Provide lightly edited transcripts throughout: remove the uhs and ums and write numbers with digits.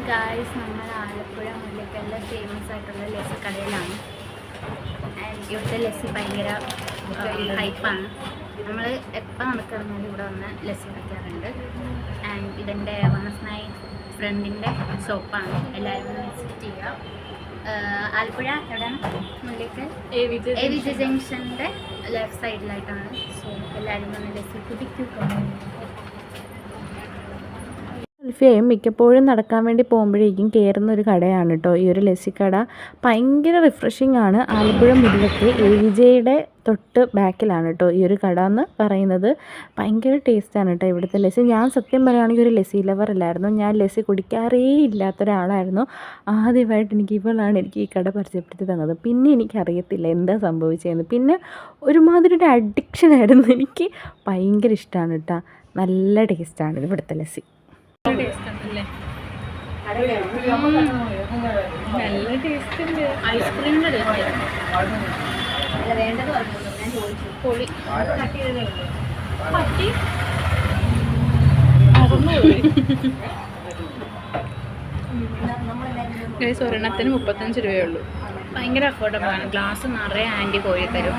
Guys, നമ്മൾ Alappuzha മുല്ലക്കല്ല് famous ആയിട്ടുള്ള ലസ്സി കടയിലാണ്. ആൻഡ് ഇവിടുത്തെ ലസ്സി ഭയങ്കര ഹൈപ്പാണ്. നമ്മൾ എപ്പോൾ നടക്കുകയാണെങ്കിലും ഇവിടെ വന്ന് ലസ്സി കുടിക്കാറുണ്ട്. ആൻഡ് ഇതെൻ്റെ വണസ്നായി ഫ്രണ്ടിൻ്റെ ഷോപ്പാണ്. എല്ലാവരും ഒന്ന് വിസിറ്റ് ചെയ്യുക. ആലപ്പുഴ എവിടെയാണ്? മുല്ലക്കൽ എ വിജയ ജംഗ്ഷൻ്റെ ലെഫ്റ്റ് സൈഡിലായിട്ടാണ്. സോ എല്ലാവരും വന്ന് ലസ്സി കുടിക്കുക. സെൽഫിയായും മിക്കപ്പോഴും നടക്കാൻ വേണ്ടി പോകുമ്പോഴേക്കും കയറുന്ന ഒരു കടയാണ് കേട്ടോ ഈ ഒരു ലസ്സിക്കട. ഭയങ്കര റിഫ്രഷിംഗ് ആണ്. ആലപ്പുഴ മുല്ലയ്ക്ക് എ വിജയുടെ തൊട്ട് ബാക്കിലാണ് കേട്ടോ ഈ ഒരു കട എന്ന് പറയുന്നത്. ഭയങ്കര ടേസ്റ്റാണ് കേട്ടോ ഇവിടുത്തെ ലസ്സി. ഞാൻ സത്യം പറയുകയാണെങ്കിൽ ഒരു ലസ്സി ലവർ അല്ലായിരുന്നു. ഞാൻ ലസ്സി കുടിക്കാറേ ഇല്ലാത്തൊരാളായിരുന്നു. ആദ്യമായിട്ട് എനിക്ക് ഈ കട പരിചയപ്പെടുത്തി തന്നത്. പിന്നെ എനിക്കറിയത്തില്ല എന്താ സംഭവിച്ചതെന്ന്. പിന്നെ ഒരുമാതിരി ഒരു അഡിക്ഷനായിരുന്നു. എനിക്ക് ഭയങ്കര ഇഷ്ടമാണ് കേട്ടോ. നല്ല ടേസ്റ്റാണ് ഇവിടുത്തെ ലസ്സി. നല്ല ടേസ്റ്റ് ഉണ്ട്. ഐസ്ക്രീമിൻ്റെ ടേസ്റ്റ് പൊളി. ഒരെണ്ണത്തിന് 35 രൂപയേ ഉള്ളൂ. ഭയങ്കര അഫോർഡബിൾ ആണ്. ഗ്ലാസ് നിറയെ ആൻറ്റി കോരി തരും.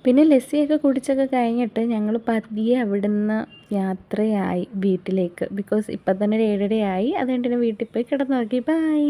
പിന്നെ ലസ്സിയൊക്കെ കുടിച്ചൊക്കെ കഴിഞ്ഞിട്ട് ഞങ്ങൾ പതിയെ അവിടുന്ന് യാത്രയായി വീട്ടിലേക്ക്. ബിക്കോസ് ഇപ്പം തന്നെ ഒരു 7:30 ആയി. അതുകൊണ്ട് തന്നെ വീട്ടിൽ പോയി കിടന്നുറങ്ങി. ബൈ.